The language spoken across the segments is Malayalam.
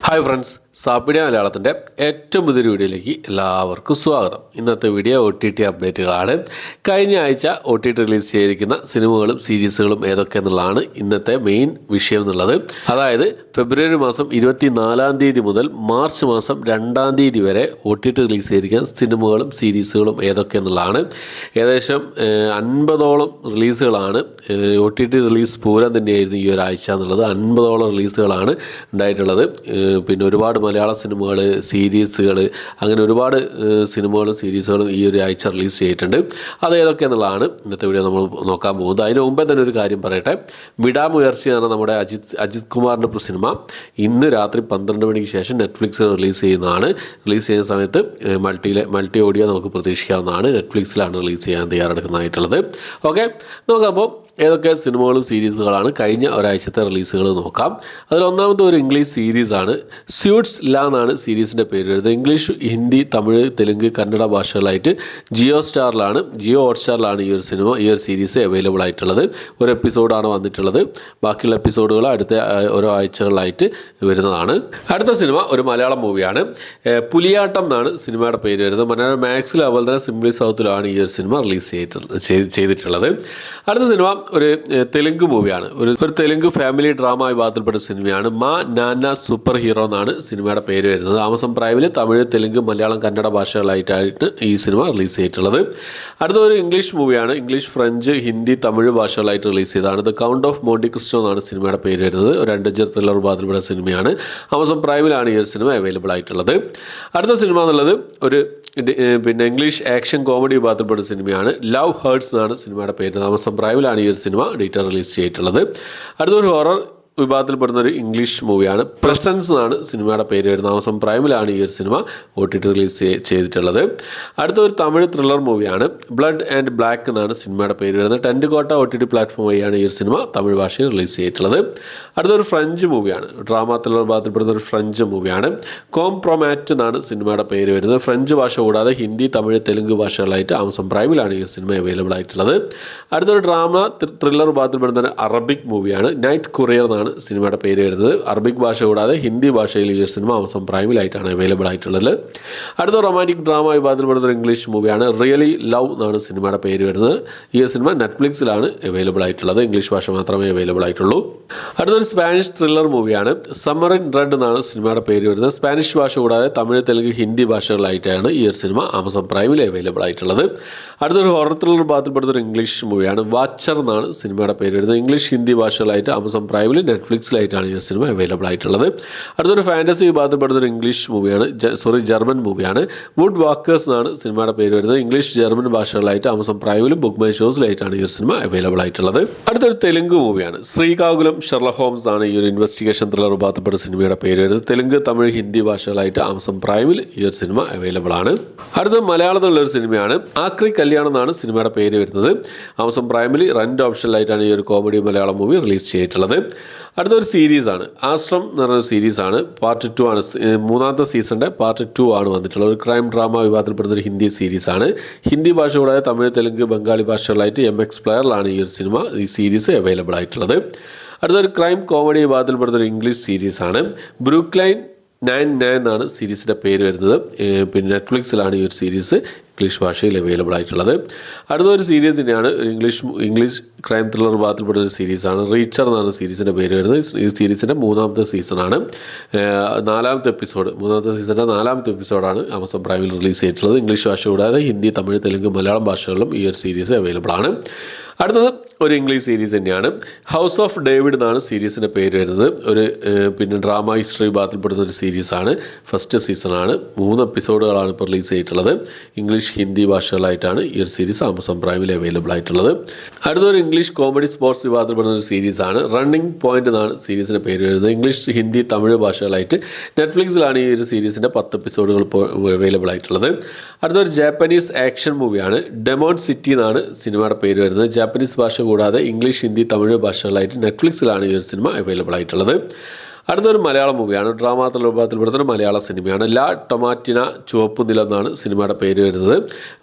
ഹായ് ഫ്രണ്ട്സ്, സാപ്പിഡിയ മലയാളത്തിൻ്റെ ഏറ്റവും പുതിയൊരു വീഡിയോയിലേക്ക് എല്ലാവർക്കും സ്വാഗതം. ഇന്നത്തെ വീഡിയോ OTT അപ്ഡേറ്റുകളാണ്. കഴിഞ്ഞ ആഴ്ച OTT റിലീസ് ചെയ്തിരിക്കുന്ന സിനിമകളും സീരീസുകളും ഏതൊക്കെയെന്നുള്ളതാണ് ഇന്നത്തെ മെയിൻ വിഷയം എന്നുള്ളത്. അതായത് ഫെബ്രുവരി മാസം 24-ാം തീയതി മുതൽ മാർച്ച് മാസം 2-ാം തീയതി വരെ OTT റിലീസ് ചെയ്തിരിക്കുന്ന സിനിമകളും സീരീസുകളും ഏതൊക്കെയെന്നുള്ളതാണ്. ഏകദേശം 50ഓളം റിലീസുകളാണ്. OTT റിലീസ് പൂരം തന്നെയായിരുന്നു ഈ ഒരാഴ്ച എന്നുള്ളത്. 50ഓളം റിലീസുകളാണ് ഉണ്ടായിട്ടുള്ളത്. പിന്നെ ഒരുപാട് മലയാള സിനിമകൾ, സീരീസുകൾ, അങ്ങനെ ഒരുപാട് സിനിമകളും സീരീസുകളും ഈ ഒരു ആഴ്ച റിലീസ് ചെയ്തിട്ടുണ്ട്. അത് ഏതൊക്കെയെന്നുള്ളതാണ് ഇന്നത്തെ വീഡിയോ നമ്മൾ നോക്കാൻ പോകുന്നത്. അതിന് മുമ്പേ തന്നെ ഒരു കാര്യം പറയട്ടെ. വിടാമുയർച്ചയാണ് നമ്മുടെ അജിത് കുമാറിൻ്റെ സിനിമ. ഇന്ന് രാത്രി 12 മണിക്ക് ശേഷം നെറ്റ്ഫ്ലിക്സിൽ റിലീസ് ചെയ്യുന്നതാണ്. റിലീസ് ചെയ്യുന്ന സമയത്ത് മൾട്ടി ഓഡിയോ നമുക്ക് പ്രതീക്ഷിക്കാവുന്നതാണ്. നെറ്റ്ഫ്ലിക്സിലാണ് റിലീസ് ചെയ്യാൻ തയ്യാറെടുക്കുന്നതായിട്ടുള്ളത്. ഓക്കെ, നോക്കാം. ഏതൊക്കെ സിനിമകളും സീരീസുകളാണ് കഴിഞ്ഞ ഒരാഴ്ചത്തെ റിലീസുകൾ നോക്കാം. അതിൽ ഒന്നാമത്തെ ഒരു ഇംഗ്ലീഷ് സീരീസാണ്. സ്യൂട്ട്സ് ലാ എന്നാണ് സീരീസിൻ്റെ പേര് വരുന്നത്. ഇംഗ്ലീഷ്, ഹിന്ദി, തമിഴ്, തെലുങ്ക്, കന്നഡ ഭാഷകളായിട്ട് ജിയോ ഹോട്ട്സ്റ്റാറിലാണ് ഈ ഒരു സീരീസ് അവൈലബിൾ ആയിട്ടുള്ളത്. ഒരു എപ്പിസോഡാണ് വന്നിട്ടുള്ളത്. ബാക്കിയുള്ള എപ്പിസോഡുകൾ അടുത്ത ഓരോ ആഴ്ചകളിലായിട്ട് വരുന്നതാണ്. അടുത്ത സിനിമ ഒരു മലയാളം മൂവിയാണ്. പുലിയാട്ടം എന്നാണ് സിനിമയുടെ പേര് വരുന്നത്. മലയാളം മാക്സിൽ അതുപോലെ തന്നെ സിംപ്ലി സൗത്തിലാണ് ഈ ഒരു സിനിമ റിലീസ് ചെയ്തിട്ടുള്ളത്. അടുത്ത സിനിമ ഒരു തെലുങ്ക് മൂവിയാണ്. ഒരു തെലുങ്ക് ഫാമിലി ഡ്രാമ വിഭാഗത്തിൽപ്പെട്ട സിനിമയാണ്. മാ നാന സൂപ്പർ ഹീറോ എന്നാണ് സിനിമയുടെ പേര് വരുന്നത്. ആമസോൺ പ്രൈമിൽ തമിഴ്, തെലുങ്ക്, മലയാളം, കന്നഡ ഭാഷകളായിട്ടാണ് ഈ സിനിമ റിലീസ് ചെയ്തിട്ടുള്ളത്. അടുത്തൊരു ഇംഗ്ലീഷ് മൂവിയാണ്. ഇംഗ്ലീഷ്, ഫ്രഞ്ച്, ഹിന്ദി, തമിഴ് ഭാഷകളായിട്ട് റിലീസ് ചെയ്തതാണ്. The count of Monte Cristo എന്നാണ് സിനിമയുടെ പേര് വരുന്നത്. ഒരു അഡ്വഞ്ചർ ത്രില്ലർ വിഭാഗത്തിൽപ്പെട്ട സിനിമയാണ്. ആമസോൺ പ്രൈമിലാണ് ഈ ഒരു സിനിമ അവൈലബിൾ ആയിട്ടുള്ളത്. അടുത്ത സിനിമ എന്നുള്ളത് ഒരു ഇംഗ്ലീഷ് ആക്ഷൻ കോമഡി വിഭാഗത്തിൽപ്പെട്ട സിനിമയാണ്. ലവ് ഹേർട്സ് എന്നാണ് സിനിമയുടെ പേര്. ആമസോൺ പ്രൈമിലാണ് ഈ ഒരു സിനിമ ഡീറ്റെയിൽ റിലീസ് ചെയ്തിട്ടുള്ളത്. അടുത്തൊരു ഹൊറർ വിഭാഗത്തിൽപ്പെടുന്ന ഒരു ഇംഗ്ലീഷ് മൂവിയാണ്. പ്രസൻസ് എന്നാണ് സിനിമയുടെ പേര് വരുന്നത്. ആമസോൺ പ്രൈമിലാണ് ഈ ഒരു സിനിമ OTT റിലീസ് ചെയ്തിട്ടുള്ളത്. അടുത്തൊരു തമിഴ് ത്രില്ലർ മൂവിയാണ്. ബ്ലഡ് ആൻഡ് ബ്ലാക്ക് എന്നാണ് സിനിമയുടെ പേര് വരുന്നത്. ടെൻറ്റ് കോട്ട OTT പ്ലാറ്റ്ഫോം വഴിയാണ് ഈ ഒരു സിനിമ തമിഴ് ഭാഷയിൽ റിലീസ് ചെയ്തിട്ടുള്ളത്. അടുത്തൊരു ഫ്രഞ്ച് മൂവിയാണ്. ഡ്രാമ ത്രില്ലർ വിഭാഗത്തിൽപ്പെടുന്ന ഒരു ഫ്രഞ്ച് മൂവിയാണ്. കോംപ്രൊമാറ്റ് എന്നാണ് സിനിമയുടെ പേര് വരുന്നത്. ഫ്രഞ്ച് ഭാഷ കൂടാതെ ഹിന്ദി, തമിഴ്, തെലുങ്ക് ഭാഷകളായിട്ട് ആമസോൺ പ്രൈമിലാണ് ഈ ഒരു സിനിമ അവൈലബിൾ ആയിട്ടുള്ളത്. അടുത്തൊരു ഡ്രാമ ത്രില്ലർ വിഭാഗത്തിൽപ്പെടുന്ന ഒരു അറബിക് മൂവിയാണ്. നൈറ്റ് കൊറിയർ എന്നാണ് സിനിമയുടെ പേര് വരുന്നത്. അറബിക് ഭാഷ കൂടാതെ ഹിന്ദി ഭാഷയിൽ ഈ സിനിമ ആമസോൺ പ്രൈമിലായിട്ടാണ് അവൈലബിൾ ആയിട്ടുള്ളത്. അടുത്ത റൊമാൻറ്റിക് ഡ്രാമ വിഭാഗത്തിൽപ്പെടുന്ന ഒരു ഇംഗ്ലീഷ് മൂവിയാണ്. റിയലി ലവ് എന്നാണ് സിനിമയുടെ പേര് വരുന്നത്. ഈ സിനിമ നെറ്റ്ഫ്ലിക്സിലാണ് അവൈലബിൾ ആയിട്ടുള്ളത്. ഇംഗ്ലീഷ് ഭാഷ മാത്രമേ അവൈലബിൾ ആയിട്ടുള്ളൂ. അടുത്തൊരു സ്പാനിഷ് ത്രില്ലർ മൂവിയാണ്. സമ്മർ ഇൻ റെഡ് എന്നാണ് സിനിമയുടെ പേര് വരുന്നത്. സ്പാനിഷ് ഭാഷ കൂടാതെ തമിഴ്, തെലുങ്ക്, ഹിന്ദി ഭാഷകളായിട്ടാണ് ഈ ഒരു സിനിമ ആമസോൺ പ്രൈമിൽ അവൈലബിൾ ആയിട്ടുള്ളത്. അടുത്തൊരു ഹൊറർ ത്രില്ലർ വിഭാഗത്തിൽപ്പെടുന്ന ഒരു ഇംഗ്ലീഷ് മൂവിയാണ്. വാച്ചർ എന്നാണ് സിനിമയുടെ പേര് വരുന്നത്. ഇംഗ്ലീഷ്, ഹിന്ദി ഭാഷകളായിട്ട് ആമസോൺ പ്രൈമിൽ നെറ്റ്ഫ്ലിക്സിലായിട്ടാണ് ഈ സിനിമ അവൈലബിൾ ആയിട്ടുള്ളത്. അടുത്തൊരു ഫാൻറ്റസി വിഭാഗത്തിൽപ്പെടുന്ന ഒരു ഇംഗ്ലീഷ് മൂവിയാണ്. ജർമ്മൻ മൂവിയാണ്. വുഡ് വാക്കേഴ്സ് എന്നാണ് സിനിമയുടെ പേര് വരുന്നത്. ഇംഗ്ലീഷ്, ജർമ്മൻ ഭാഷകളായിട്ട് ആമസോൺ പ്രൈമിലും ബുക്ക് മൈ ഷോസിലായിട്ടാണ് ഈ സിനിമ അവൈലബിൾ ആയിട്ടുള്ളത്. അടുത്തൊരു തെലുങ്ക് മൂവിയാണ്. ശ്രീകാകുലം ഷെർലക് ഹോംസ് ആണ് ഈ ഒരു ഇൻവെസ്റ്റിഗേഷൻ ത്രില്ലർ വിഭാഗത്തിൽപ്പെട്ട സിനിമയുടെ പേര് വരുന്നത്. തെലുങ്ക്, തമിഴ്, ഹിന്ദി ഭാഷകളായിട്ട് ആമസോൺ പ്രൈമിൽ ഈ ഒരു സിനിമ അവൈലബിൾ ആണ്. അടുത്ത മലയാളത്തിലുള്ള ഒരു സിനിമയാണ്. ആക്രി കല്യാണം എന്നാണ് സിനിമയുടെ പേര് വരുന്നത്. ആമസോൺ പ്രൈമിൽ റെന്റ് ഓപ്ഷനിലായിട്ടാണ് ഈ ഒരു കോമഡി മലയാളം മൂവി റിലീസ് ചെയ്തിട്ടുള്ളത്. അടുത്തൊരു സീരീസാണ്. ആശ്രം എന്ന് പറയുന്ന സീരീസാണ്. പാർട്ട് 2 ആണ്. 3ാമത്തെ സീസണിൻ്റെ പാർട്ട് 2 ആണ് വന്നിട്ടുള്ളത്. ഒരു ക്രൈം ഡ്രാമ വിഭാഗത്തിൽപ്പെടുന്ന ഒരു ഹിന്ദി സീരീസാണ്. ഹിന്ദി ഭാഷ കൂടാതെ തമിഴ്, തെലുങ്ക്, ബംഗാളി ഭാഷകളായിട്ട് MX പ്ലെയറിലാണ് ഈ സീരീസ് അവൈലബിൾ ആയിട്ടുള്ളത്. അടുത്തൊരു ക്രൈം കോമഡി വിഭാഗത്തിൽപ്പെടുന്ന ഒരു ഇംഗ്ലീഷ് സീരീസാണ്. ബ്രൂക്ലൈൻ 99 എന്നാണ് സീരീസിൻ്റെ പേര് വരുന്നത്. പിന്നെ നെറ്റ്ഫ്ലിക്സിലാണ് ഈ ഒരു സീരീസ് ഇംഗ്ലീഷ് ഭാഷയിൽ അവൈലബിൾ ആയിട്ടുള്ളത്. അടുത്തൊരു സീരീസ് തന്നെയാണ്. ഇംഗ്ലീഷ് ക്രൈം ത്രില്ലർ വിഭാഗത്തിൽപ്പെട്ട ഒരു സീരീസാണ്. റീച്ചർ എന്നാണ് സീരീസിൻ്റെ പേര് വരുന്നത്. ഈ സീരീസിൻ്റെ 3ാമത്തെ സീസണാണ്. 4ാമത്തെ എപ്പിസോഡ്, 3ാമത്തെ സീസണിൻ്റെ 4ാമത്തെ എപ്പിസോഡാണ് ആമസോൺ പ്രൈമിൽ റിലീസ് ചെയ്തിട്ടുള്ളത്. ഇംഗ്ലീഷ് ഭാഷ കൂടാതെ ഹിന്ദി, തമിഴ്, തെലുങ്ക്, മലയാളം ഭാഷകളിലും ഈ ഒരു സീരീസ് അവൈലബിൾ ആണ്. അടുത്തത് ഒരു ഇംഗ്ലീഷ് സീരീസ് തന്നെയാണ്. ഹൗസ് ഓഫ് ഡേവിഡ് എന്നാണ് സീരീസിൻ്റെ പേര് വരുന്നത്. ഒരു ഡ്രാമ ഹിസ്റ്ററി വിഭാഗത്തിൽപ്പെടുന്ന ഒരു സീരീസാണ്. ഫസ്റ്റ് സീസണാണ്. 3 എപ്പിസോഡുകളാണ് ഇപ്പോൾ റിലീസ് ചെയ്തിട്ടുള്ളത്. ഇംഗ്ലീഷ്, ഹിന്ദി ഭാഷകളായിട്ടാണ് ഈ ഒരു സീരീസ് ആമസോൺ പ്രൈമിൽ അവൈലബിൾ ആയിട്ടുള്ളത്. അടുത്തൊരു ഇംഗ്ലീഷ് കോമഡി സ്പോർട്സ് വിഭാഗത്തിൽപ്പെടുന്ന ഒരു സീരീസാണ്. റണ്ണിംഗ് പോയിന്റ് എന്നാണ് സീരീസിൻ്റെ പേര് വരുന്നത്. ഇംഗ്ലീഷ്, ഹിന്ദി, തമിഴ് ഭാഷകളായിട്ട് നെറ്റ്ഫ്ലിക്സിലാണ് ഈ ഒരു സീരീസിൻ്റെ 10 എപ്പിസോഡുകൾ ഇപ്പോൾ അവൈലബിൾ ആയിട്ടുള്ളത്. അടുത്തൊരു ജാപ്പനീസ് ആക്ഷൻ മൂവിയാണ്. ഡെമോൺ സിറ്റി എന്നാണ് സിനിമയുടെ പേര് വരുന്നത്. ജാപ്പനീസ് ഭാഷ കൂടാതെ ഇംഗ്ലീഷ്, ഹിന്ദി, തമിഴ് ഭാഷകളായിട്ട് നെറ്റ്ഫ്ലിക്സിലാണ് ഈ ഒരു സിനിമ അവൈലബിൾ ആയിട്ടുള്ളത്. അടുത്തൊരു മലയാളം മൂവിയാണ്. ഡ്രാമ ത്രില്ലർ വിഭാഗത്തിൽപ്പെടുന്ന ഒരു മലയാള സിനിമയാണ്. ലാ ടൊമാറ്റിന ചുവപ്പ് നിലം എന്നാണ് സിനിമയുടെ പേര് വരുന്നത്.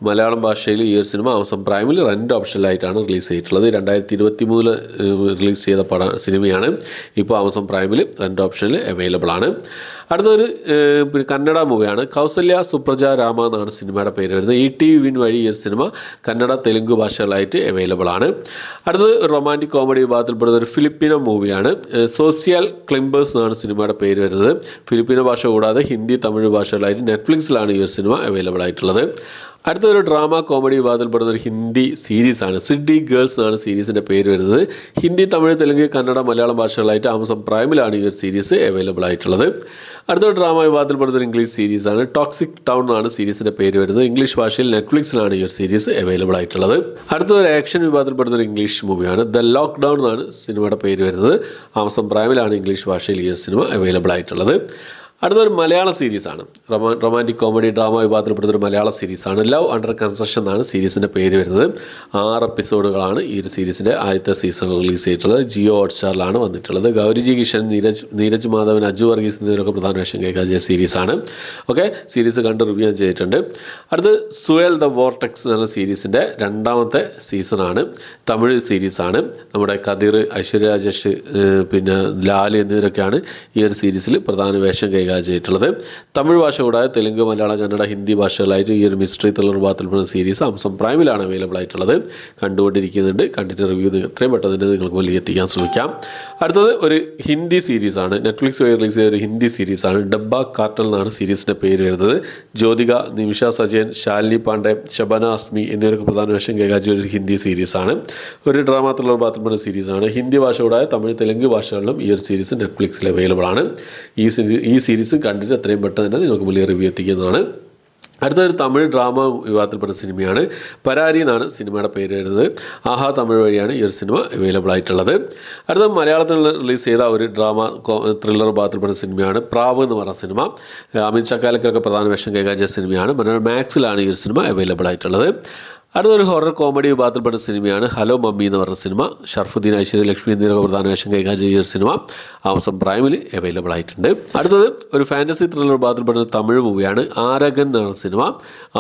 മലയാളം ഭാഷയിൽ ഈ ഒരു സിനിമ ആമസോൺ പ്രൈമിൽ റെൻ്റ് ഓപ്ഷനിലായിട്ടാണ് റിലീസ് ചെയ്തിട്ടുള്ളത്. 2023 റിലീസ് ചെയ്ത സിനിമയാണ്. ഇപ്പോൾ ആമസോൺ പ്രൈമിൽ റെൻ്റ് ഓപ്ഷനിൽ അവൈലബിൾ ആണ്. അടുത്തൊരു കന്നഡ മൂവിയാണ്. കൗസല്യ സുപ്രജ രാമ എന്നാണ് സിനിമയുടെ പേര് വരുന്നത്. ETV വിൻ വഴി ഈ ഒരു സിനിമ കന്നഡ തെലുങ്ക് ഭാഷകളായിട്ട് അവൈലബിൾ ആണ്. അടുത്തത് റൊമാൻറ്റിക് കോമഡി വിഭാഗത്തിൽപ്പെടുന്ന ഒരു ഫിലിപ്പിനോ മൂവിയാണ്. സോഷ്യൽ ക്ലിംബേഴ്സ് എന്നാണ് സിനിമയുടെ പേര് വരുന്നത്. ഫിലിപ്പിനോ ഭാഷ കൂടാതെ ഹിന്ദി തമിഴ് ഭാഷകളായിട്ട് നെറ്റ്ഫ്ലിക്സിലാണ് ഈ ഒരു സിനിമ അവൈലബിൾ ആയിട്ടുള്ളത്. അടുത്തൊരു ഡ്രാമ കോമഡി വിഭാഗത്തിൽപ്പെടുന്ന ഒരു ഹിന്ദി സീരീസാണ്. സിഡി ഗേൾസ് എന്നാണ് സീരീസിൻ്റെ പേര് വരുന്നത്. ഹിന്ദി തമിഴ് തെലുങ്ക് കന്നഡ മലയാളം ഭാഷകളായിട്ട് ആമസോൺ പ്രൈമിലാണ് ഈ ഒരു സീരീസ് അവൈലബിൾ ആയിട്ടുള്ളത്. അടുത്തൊരു ഡ്രാമ വിഭാഗത്തിൽപ്പെടുന്ന ഒരു ഇംഗ്ലീഷ് സീരീസാണ്. ടോക്സിക് ടൗൺ എന്നാണ് സീരീസിൻ്റെ പേര് വരുന്നത്. ഇംഗ്ലീഷ് ഭാഷയിൽ നെറ്റ്ഫ്ലിക്സിലാണ് ഈ ഒരു സീരീസ് അവൈലബിൾ ആയിട്ടുള്ളത്. അടുത്തൊരു ആക്ഷൻ വിഭാഗത്തിൽപ്പെടുന്ന ഒരു ഇംഗ്ലീഷ് മൂവിയാണ്. ദ ലോക്ക്ഡൗൺ എന്നാണ് സിനിമയുടെ പേര് വരുന്നത്. ആമസോൺ പ്രൈമിലാണ് ഇംഗ്ലീഷ് ഭാഷയിൽ ഈ ഒരു സിനിമ അവൈലബിൾ ആയിട്ടുള്ളത്. അടുത്തൊരു മലയാള സീരീസാണ്. റൊമാൻറ്റിക് കോമഡി ഡ്രാമ വിഭാഗത്തിൽപ്പെടുന്ന ഒരു മലയാള സീരീസാണ്. ലവ് അണ്ടർ കൺസ്ട്രക്ഷൻ എന്നാണ് സീരീസിൻ്റെ പേര് വരുന്നത്. 6 എപ്പിസോഡുകളാണ് ഈ ഒരു സീരീസിൻ്റെ ആദ്യത്തെ സീസൺ റിലീസ് ചെയ്തിട്ടുള്ളത്. ജിയോ ഹോട്ട്സ്റ്റാറിലാണ് വന്നിട്ടുള്ളത്. ഗൗരിജി കിഷൻ, നീരജ് മാധവൻ, അജു വർഗീസ് എന്നിവരൊക്കെ പ്രധാന വേഷം കൈകാര്യം സീരീസാണ്. ഓക്കെ, സീരീസ് കണ്ട് റിവ്യൂ ചെയ്തിട്ടുണ്ട്. അടുത്ത് സുവേൽ ദ വോർട്ടെക്സ് എന്ന സീരീസിൻ്റെ 2ാമത്തെ സീസണാണ്. തമിഴ് സീരീസാണ്. നമ്മുടെ കതിർ, ഐശ്വര്യ രാജേഷ്, പിന്നെ ലാൽ എന്നിവരൊക്കെയാണ് ഈ ഒരു സീരീസിൽ പ്രധാന വേഷം കൈകാര്യം ചെയ്തിട്ടുള്ളത്. തമിഴ് ഭാഷ കൂടാതെ തെലുങ്ക്, മലയാളം, കന്നഡ, ഹിന്ദി ഭാഷകളായിട്ട് ഈ ഒരു മിസ്റ്ററി ത്രില്ലർ വിഭാഗത്തിൽപ്പെടുന്ന സീരീസ് ആമസോൺ പ്രൈമിലാണ് അവൈലബിൾ ആയിട്ടുള്ളത്. കണ്ടുകൊണ്ടിരിക്കുന്നുണ്ട്. കണ്ടിട്ട് റിവ്യൂ എത്രയും പെട്ടെന്ന് തന്നെ നിങ്ങൾക്ക് മുന്നിൽ എത്തിക്കാൻ ശ്രമിക്കാം. അടുത്തത് ഒരു ഹിന്ദി സീരീസാണ്. നെറ്റ്ഫ്ലിക്സ് വഴി റിലീസ് ചെയ്ത ഒരു ഹിന്ദി സീരീസാണ്. ഡബ്ബ കാർട്ടൽ എന്നാണ് സീരീസിൻ്റെ പേര് വരുന്നത്. ജ്യോതിക, നിമിഷ സജയൻ, ശാലിനി പാണ്ഡെ, ശബന അസ്മി എന്നിവർക്ക് പ്രധാന വേഷം കൈകാര്യം ഒരു ഹിന്ദി സീരീസാണ്. ഒരു ഡ്രാമ ത്രില്ലർ വിഭാഗത്തിൽപ്പെടുന്ന സീരീസാണ്. ഹിന്ദി ഭാഷ കൂടാതെ തമിഴ്, തെലുങ്ക് ഭാഷകളിലും ഈ ഒരു സീരീസ് നെറ്റ്ഫ്ലിക്സിൽ അവൈലബിൾ ആണ്. ഈ സീരീസ് കണ്ടിട്ട് എത്രയും പെട്ടെന്ന് തന്നെ നിങ്ങൾക്ക് വലിയ റിവ്യൂ എത്തിക്കുന്നതാണ്. അടുത്തൊരു തമിഴ് ഡ്രാമ വിഭാഗത്തിൽപ്പെട്ട സിനിമയാണ്. പരാരി എന്നാണ് സിനിമയുടെ പേര് വരുന്നത്. ആഹാ തമിഴ് വഴിയാണ് ഈ ഒരു സിനിമ അവൈലബിൾ ആയിട്ടുള്ളത്. അടുത്ത മലയാളത്തിൽ റിലീസ് ചെയ്ത ഒരു ഡ്രാമ ത്രില്ലർ വിഭാഗത്തിൽപ്പെട്ട സിനിമയാണ് പ്രാവ് എന്ന് പറഞ്ഞ സിനിമ. അമിത് ചക്കാലക്കൊക്കെ പ്രധാന വേഷം കൈകാര്യം ചെയ്ത സിനിമയാണ്. മനോരമ മാക്സിലാണ് ഈ ഒരു സിനിമ അവൈലബിൾ ആയിട്ടുള്ളത്. അടുത്തൊരു ഹൊറർ കോമഡി വിഭാഗത്തിൽപ്പെട്ട സിനിമയാണ് ഹലോ മമ്മി എന്ന് പറഞ്ഞ സിനിമ. ഷർഫുദ്ദീൻ, ഐശ്വര്യ ലക്ഷ്മി എന്നിവരൊക്കെ പ്രധാന വേഷം കൈകാര്യം ചെയ്ത ഒരു സിനിമ ആമസോൺ പ്രൈമിൽ അവൈലബിൾ ആയിട്ടുണ്ട്. അടുത്തത് ഒരു ഫാൻറ്റസി ത്രില്ലർ വിഭാഗത്തിൽപ്പെട്ട തമിഴ് മൂവിയാണ് ആരകൻ എന്ന് പറഞ്ഞ സിനിമ.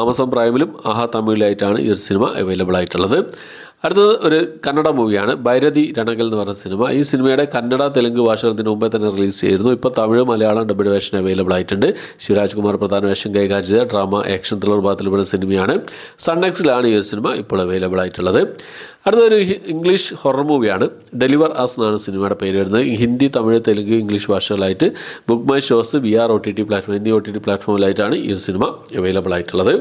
ആമസോൺ പ്രൈമിലും ആഹാ തമിഴിലായിട്ടാണ് ഈ ഒരു സിനിമ അവൈലബിൾ ആയിട്ടുള്ളത്. അടുത്തത് ഒരു കന്നഡ മൂവിയാണ് ഭൈരതി രണകൽ എന്ന് പറഞ്ഞ സിനിമ. ഈ സിനിമയുടെ കന്നഡ തെലുങ്ക് ഭാഷകൾക്ക് മുമ്പേ തന്നെ റിലീസ് ചെയ്തിരുന്നു. ഇപ്പോൾ Tamil Malayalam dubbed version available ആയിട്ടുണ്ട്. ശിവരാജ് കുമാർ പ്രധാന വേഷം കൈകാര്യം ചെയ്ത ഡ്രാമ ആക്ഷൻ ത്രില്ലർ വിഭാഗത്തിൽപ്പെടുന്ന സിനിമയാണ്. സൺനെക്സിലാണ് ഈ ഒരു സിനിമ ഇപ്പോൾ അവൈലബിൾ ആയിട്ടുള്ളത്. അടുത്തൊരു ഇംഗ്ലീഷ് ഹൊറർ മൂവിയാണ്. ഡെലിവർ അസ് എന്നാണ് സിനിമയുടെ പേര് വരുന്നത്. ഹിന്ദി, തമിഴ്, തെലുങ്ക്, ഇംഗ്ലീഷ് ഭാഷകളായിട്ട് book my shows, VR OTT platform എന്നീ OTT പ്ലാറ്റ്ഫോമിലായിട്ടാണ് ഈ ഒരു സിനിമ അവൈലബിൾ ആയിട്ടുള്ളത്.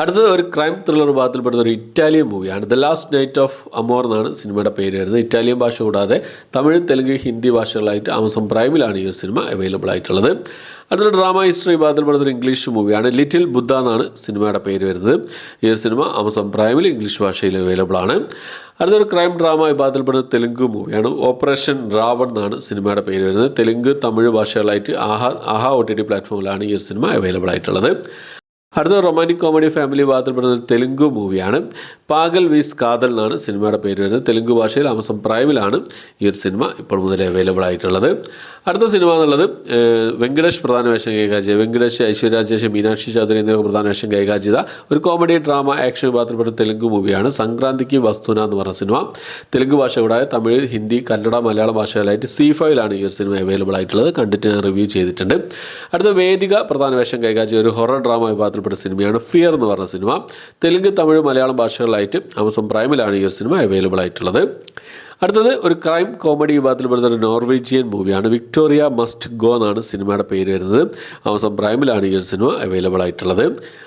അടുത്തത് ഒരു ക്രൈം ത്രില്ലർ വിഭാഗത്തിൽപ്പെടുന്ന ഒരു ഇറ്റാലിയൻ മൂവിയാണ്. ദ ലാസ്റ്റ് നൈറ്റ് ഓഫ് അമോർ എന്നാണ് സിനിമയുടെ പേര് വരുന്നത്. ഇറ്റാലിയൻ ഭാഷ കൂടാതെ തമിഴ്, തെലുങ്ക്, ഹിന്ദി ഭാഷകളായിട്ട് ആമസോൺ പ്രൈമിലാണ് ഈ ഒരു സിനിമ അവൈലബിൾ ആയിട്ടുള്ളത്. അടുത്ത ഡ്രാമ ഹിസ്റ്ററി വിഭാഗത്തിൽപ്പെടുന്ന ഒരു ഇംഗ്ലീഷ് മൂവിയാണ്. ലിറ്റിൽ ബുദ്ധ എന്നാണ് സിനിമയുടെ പേര് വരുന്നത്. ഈ ഒരു സിനിമ ആമസോൺ പ്രൈമിൽ ഇംഗ്ലീഷ് ഭാഷയിൽ അവൈലബിൾ ആണ്. അടുത്തൊരു ക്രൈം ഡ്രാമ വിഭാഗത്തിൽപ്പെടുന്ന തെലുങ്ക് മൂവിയാണ്. ഓപ്പറേഷൻ രാവൺ എന്നാണ് സിനിമയുടെ പേര് വരുന്നത്. തെലുങ്ക്, തമിഴ് ഭാഷകളായിട്ട് ആഹാ OTT പ്ലാറ്റ്ഫോമിലാണ് ഈ ഒരു സിനിമ അവൈലബിൾ ആയിട്ടുള്ളത്. അടുത്ത റൊമാൻറ്റിക് കോമഡി ഫാമിലി വിഭാഗത്തിൽപ്പെടുന്ന തെലുങ്ക് മൂവിയാണ്. പാഗൽ വീസ് കാതൽ എന്നാണ് സിനിമയുടെ പേര് വരുന്നത്. തെലുങ്ക് ഭാഷയിൽ ആമസോൺ പ്രൈമിലാണ് ഈ ഒരു സിനിമ ഇപ്പോൾ മുതൽ അവൈലബിൾ ആയിട്ടുള്ളത്. അടുത്ത സിനിമ എന്നുള്ളത് വെങ്കടേഷ് പ്രധാന വേഷം കൈകാര്യം ചെയ്ത വെങ്കടേഷ്, ഐശ്വര്യ രാജേഷ്, മീനാക്ഷി ചൗധരി എന്നിവർ പ്രധാന വേഷം കൈകാര്യം ചെയ്ത ഒരു കോമഡി ഡ്രാമ ആക്ഷൻ വിഭാഗത്തിൽപ്പെട്ട തെലുങ്ക് മൂവിയാണ്. സംക്രാന്തിക്ക് വസ്തുന എന്ന് പറഞ്ഞ സിനിമ. തെലുങ്ക് ഭാഷ കൂടാതെ തമിഴ്, ഹിന്ദി, കന്നഡ, മലയാളം ഭാഷകളായിട്ട് C5ലാണ് ഈ ഒരു സിനിമ അവൈലബിൾ ആയിട്ടുള്ളത്. കണ്ടിട്ട് ഞാൻ റിവ്യൂ ചെയ്തിട്ടുണ്ട്. അടുത്ത വേദിക പ്രധാന വേഷം കൈകാര്യം ചെയ്ത ഒരു ഹൊറർ ഡ്രാമ വിഭാഗത്തിൽപ്പെട്ട സിനിമയാണ് ഫിയർ എന്ന് പറഞ്ഞ സിനിമ. തെലുങ്ക്, തമിഴ്, മലയാളം ഭാഷകളായിട്ട് ആമസോൺ പ്രൈമിലാണ് ഈ ഒരു സിനിമ അവൈലബിൾ ആയിട്ടുള്ളത്. അടുത്തത് ഒരു ക്രൈം കോമഡി വിഭാഗത്തിൽപ്പെടുന്ന ഒരു നോർവീജിയൻ മൂവിയാണ്. വിക്ടോറിയ മസ്റ്റ് ഗോ എന്നാണ് സിനിമയുടെ പേര് വരുന്നത്. ആമസോൺ പ്രൈമിലാണ് ഈ ഒരു സിനിമ അവൈലബിൾ ആയിട്ടുള്ളത്.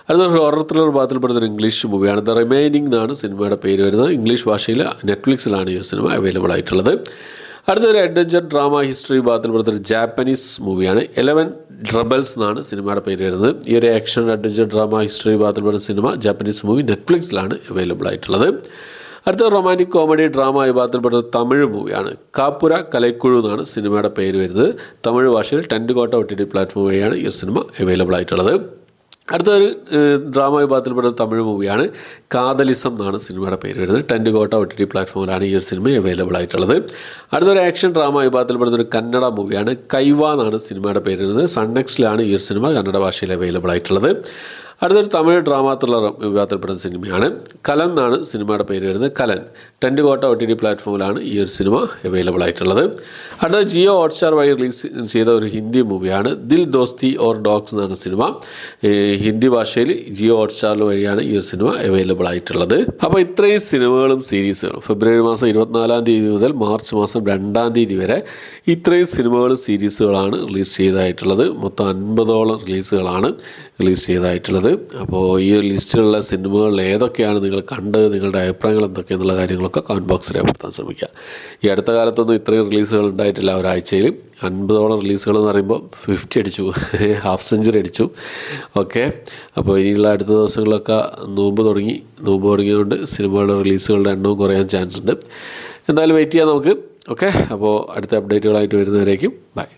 അടുത്തൊരു ഹൊറർ ത്രില്ലർ വിഭാഗത്തിൽപ്പെടുന്ന ഒരു ഇംഗ്ലീഷ് മൂവിയാണ്. ദ റിമൈനിങ് എന്നാണ് സിനിമയുടെ പേര് വരുന്നത്. ഇംഗ്ലീഷ് ഭാഷയിൽ നെറ്റ്ഫ്ലിക്സിലാണ് ഈ ഒരു സിനിമ അവൈലബിൾ ആയിട്ടുള്ളത്. അടുത്തൊരു അഡ്വഞ്ചർ ഡ്രാമ ഹിസ്റ്ററി വിഭാഗത്തിൽപ്പെടുന്ന ഒരു ജാപ്പനീസ് മൂവിയാണ്. 11 റബൽസ് എന്നാണ് സിനിമയുടെ പേര് വരുന്നത്. ഈ ഒരു ആക്ഷൻ അഡ്വഞ്ചർ ഡ്രാമ ഹിസ്റ്ററി വിഭാഗത്തിൽപ്പെടുന്ന സിനിമ ജാപ്പനീസ് മൂവി നെറ്റ്ഫ്ലിക്സിലാണ് അവൈലബിൾ ആയിട്ടുള്ളത്. അടുത്ത റൊമാൻറ്റിക് കോമഡി ഡ്രാമ വിഭാഗത്തിൽപ്പെടുന്ന തമിഴ് മൂവിയാണ്. കാപ്പുര കലൈക്കുഴു എന്നാണ് സിനിമയുടെ പേര് വരുന്നത്. തമിഴ് ഭാഷയിൽ ടെൻറ്റ് കോട്ട OTT പ്ലാറ്റ്ഫോം വഴിയാണ് ഈ സിനിമ അവൈലബിൾ ആയിട്ടുള്ളത്. അടുത്തൊരു ഡ്രാമ വിഭാഗത്തിൽപ്പെടുന്ന തമിഴ് മൂവിയാണ് കാതലിസം എന്നാണ് സിനിമയുടെ പേര് വരുന്നത്. ടെൻറ്റ് കോട്ട OTT പ്ലാറ്റ്ഫോമിലാണ് ഈ ഒരു സിനിമ അവൈലബിൾ ആയിട്ടുള്ളത്. അടുത്തൊരു ആക്ഷൻ ഡ്രാമ വിഭാഗത്തിൽപ്പെടുന്ന ഒരു കന്നഡ മൂവിയാണ് കൈവ എന്നാണ് സിനിമയുടെ പേര് വരുന്നത്. സൺനെക്സ്റ്റിലാണ് ഈ ഒരു സിനിമ കന്നഡ ഭാഷയിൽ അവൈലബിൾ ആയിട്ടുള്ളത്. അടുത്തൊരു തമിഴ് ഡ്രാമ ത്രില്ലർ വിഭാഗത്തിൽപ്പെടുന്ന സിനിമയാണ് കലൻ എന്നാണ് സിനിമയുടെ പേര് വരുന്നത്. കലൻ ടെൻറ്റ് കോട്ട OTT പ്ലാറ്റ്ഫോമിലാണ് ഈ ഒരു സിനിമ അവൈലബിൾ ആയിട്ടുള്ളത്. അടുത്ത ജിയോ ഹോട്ട്സ്റ്റാർ വഴി റിലീസ് ചെയ്ത ഒരു ഹിന്ദി മൂവിയാണ് ദിൽ ദോസ്തി ഓർ ഡോഗ്സ് എന്നാണ് സിനിമ. ഹിന്ദി ഭാഷയിൽ ജിയോ ഹോട്ട്സ്റ്റാർ വഴിയാണ് ഈ ഒരു സിനിമ അവൈലബിൾ ആയിട്ടുള്ളത്. അപ്പോൾ ഇത്രയും സിനിമകളും സീരീസുകളും ഫെബ്രുവരി മാസം 24-ാം തീയതി മുതൽ മാർച്ച് മാസം 2-ാം തീയതി വരെ ഇത്രയും സിനിമകളും സീരീസുകളാണ് റിലീസ് ചെയ്തതായിട്ടുള്ളത്. മൊത്തം 50ഓളം റിലീസുകളാണ് റിലീസ് ചെയ്തതായിട്ടുള്ളത്. അപ്പോൾ ഈ ലിസ്റ്റിലുള്ള സിനിമകളിൽ ഏതൊക്കെയാണ് നിങ്ങൾ കണ്ടത്, നിങ്ങളുടെ അഭിപ്രായങ്ങൾ എന്തൊക്കെയെന്നുള്ള കാര്യങ്ങളൊക്കെ കമൻറ്റ് ബോക്സിൽ രേഖപ്പെടുത്താൻ ശ്രമിക്കുക. ഈ അടുത്ത കാലത്തൊന്നും ഇത്രയും റിലീസുകൾ ഉണ്ടായിട്ടില്ല. ഒരാഴ്ചയിൽ 50ഓളം റിലീസുകൾ എന്ന് പറയുമ്പോൾ 50 അടിച്ചു, ഹാഫ് സെഞ്ചുറി അടിച്ചു. ഓക്കെ, അപ്പോൾ ഇനിയുള്ള അടുത്ത ദിവസങ്ങളിലൊക്കെ നോമ്പ് തുടങ്ങിയതുകൊണ്ട് സിനിമകളുടെ റിലീസുകളുടെ എണ്ണവും കുറയാൻ ചാൻസ് ഉണ്ട്. എന്തായാലും വെയിറ്റ് ചെയ്യാം നമുക്ക്. ഓക്കെ, അപ്പോൾ അടുത്ത അപ്ഡേറ്റുകളായിട്ട് വരുന്നവരേക്കും ബൈ.